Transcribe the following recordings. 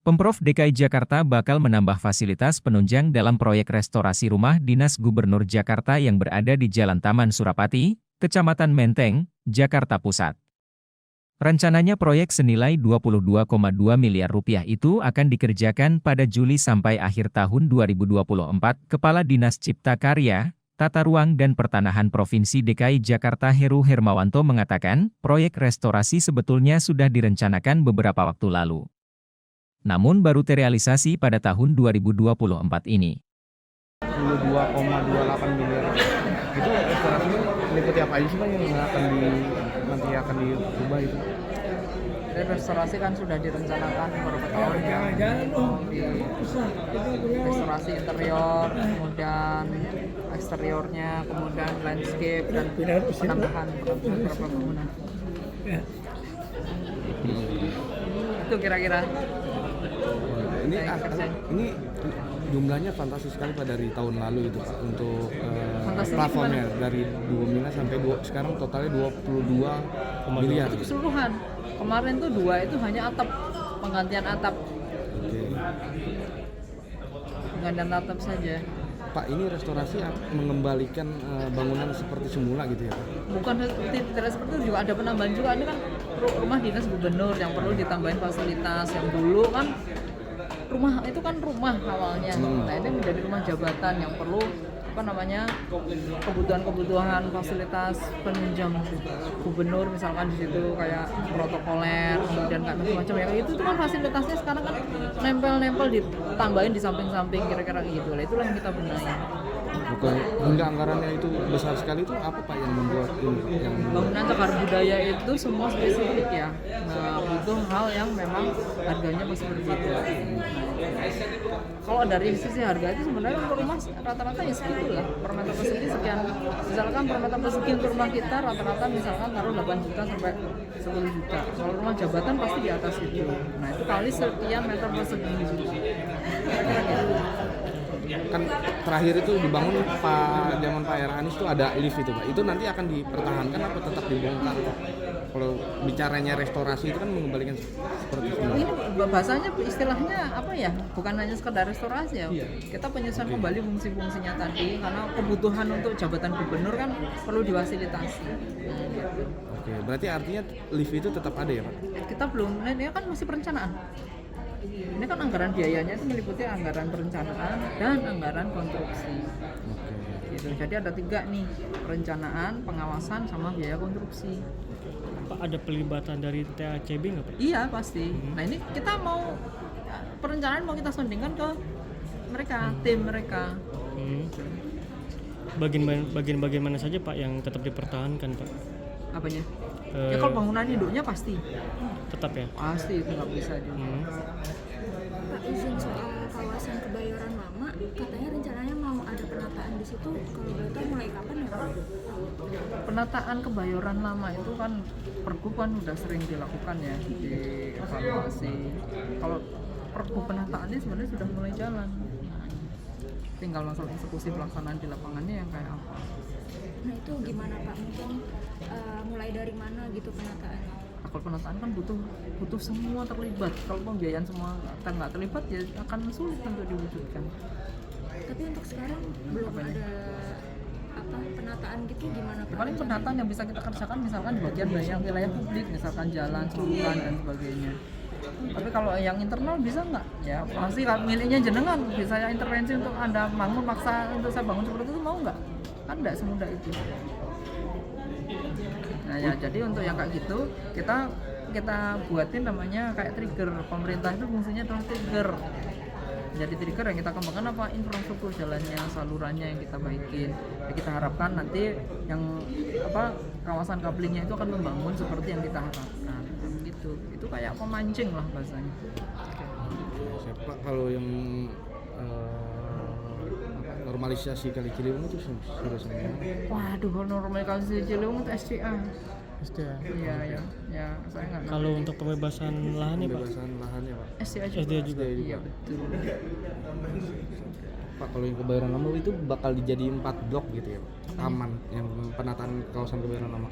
Pemprov DKI Jakarta bakal menambah fasilitas penunjang dalam proyek restorasi rumah dinas Gubernur Jakarta yang berada di Jalan Taman Surapati, Kecamatan Menteng, Jakarta Pusat. Rencananya proyek senilai 22,2 miliar rupiah itu akan dikerjakan pada Juli sampai akhir tahun 2024. Kepala Dinas Cipta Karya, Tata Ruang dan Pertanahan Provinsi DKI Jakarta Heru Hermawanto mengatakan, proyek restorasi sebetulnya sudah direncanakan beberapa waktu lalu. Namun baru terrealisasi pada tahun 2024 ini. 22,28 miliar. Itu restorasinya meliputi apa aja sih Pak yang nanti akan diubah itu? Jadi restorasi kan sudah direncanakan beberapa tahun ya, di restorasi interior, kemudian eksteriornya, kemudian landscape dan penambahan beberapa bangunan. Itu kira-kira. Ini jumlahnya fantastis sekali Pak dari tahun lalu itu Pak untuk plafonnya dari 2 miliar sampai sekarang totalnya 22 miliar. Itu keseluruhan. Kemarin tuh 2 itu hanya atap, penggantian atap. Oke. Penggantian atap saja. Pak, ini restorasi mengembalikan bangunan seperti semula gitu ya Pak? Bukan tidak seperti itu, juga ada penambahan juga. Ini kan rumah dinas gubernur yang perlu ditambahin fasilitas. Yang dulu kan rumah itu kan rumah awalnya. Nah ini menjadi rumah jabatan yang perlu kebutuhan fasilitas penunjang gubernur misalkan di situ kayak protokoler, kemudian kayak macam-macam ya itu kan fasilitasnya sekarang kan nempel ditambahin di samping-samping kira-kira gitu lah, itulah yang kita benahi. Bukan hingga anggarannya itu besar sekali, itu apa Pak yang membuat ini yang bangunan cagar budaya itu semua spesifik ya, nah butuh hal yang memang harganya seperti itu. Kalau dari sisi harga itu sebenarnya untuk rumah rata-rata ya segitu lah, per meter persegi sekian. Misalkan per meter persegi untuk rumah kita rata-rata misalkan taruh 8 juta sampai 10 juta. Kalau rumah jabatan pasti di atas itu. Nah itu kali sekian meter persegi. Kira-kira gitu. Kan terakhir itu dibangun zaman Pak Era Anies itu ada lift itu Pak. Itu nanti akan dipertahankan atau tetap dibongkar? Kalau bicaranya restorasi itu kan mengembalikan seperti itu. Ini bahasanya istilahnya apa ya? Bukan hanya sekedar restorasi ya. Kita penyesuaian kembali fungsi-fungsinya tadi karena kebutuhan untuk jabatan gubernur kan perlu difasilitasi. Gitu. Oke, berarti artinya lift itu tetap ada ya Pak? Kita belum, ini kan masih perencanaan. Ini kan anggaran biayanya itu meliputi anggaran perencanaan dan anggaran konstruksi. Gitu. Jadi ada 3 nih, perencanaan, pengawasan, sama biaya konstruksi. Pak, ada pelibatan dari TACB nggak Pak? Iya pasti. Nah ini kita mau perencanaan mau kita sondingkan ke mereka, tim mereka. Bagian mana saja Pak yang tetap dipertahankan Pak? Apanya? Ya kalau bangunan induknya pasti. Tetap ya? Pasti itu nggak bisa juga. Pak, izin soal kawasan Kebayoran Lama, katanya rencananya mau ada penataan di situ. Kalau boleh tahu mulai kapan ya Pak? Penataan Kebayoran Lama itu kan pergub kan udah sering dilakukan ya, di evaluasi. Kalau pergub penataannya sebenarnya sudah mulai jalan. Tinggal masalah eksekusi pelaksanaan di lapangannya yang kayak apa. Nah itu gimana Pak? Mungkin mulai dari mana gitu penataannya? Kalau penataan kan butuh semua terlibat. Kalau pembiayaan semua nggak terlibat ya akan sulit untuk diwujudkan. Tapi untuk sekarang belum ada penataan gitu gimana Pak? Paling penataan yang bisa kita kerjakan misalkan di bagian yang wilayah publik, misalkan jalan, saluran dan sebagainya. Tapi kalau yang internal bisa nggak? Ya pasti miliknya jenengan, bisa saya intervensi untuk Anda bangun, maksa untuk saya bangun seperti itu, mau nggak? Kan nggak semudah itu. Nah ya jadi untuk yang kayak gitu kita buatin namanya kayak trigger. Pemerintah itu fungsinya adalah trigger. Jadi trigger yang kita kembangkan apa? Infrastruktur jalannya, salurannya yang kita baikin. Ya, kita harapkan nanti yang kawasan kablingnya itu akan membangun seperti yang kita harapkan. Gitu. Itu kayak pemancing lah bahasanya. Siapa kalau yang normalisasi Kali Ciliwung itu sudah semua? Waduh, kalau normalisasi Ciliwung itu SDA. SDA. Iya, saya nggak. Kalau untuk pembebasan lahannya Pak? Pembebasan lahannya Pak? SDA juga. Iya betul. Pak, kalau yang Kebayoran Lama itu bakal dijadiin 4 blok gitu ya Pak? Taman, yang penataan kawasan Kebayoran Lama,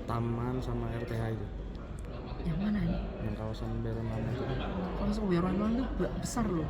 taman sama RTH itu. Yang mana ini? yang kawasan Baron Lama itu kan. Kawasan Kebayoran Lama itu besar loh.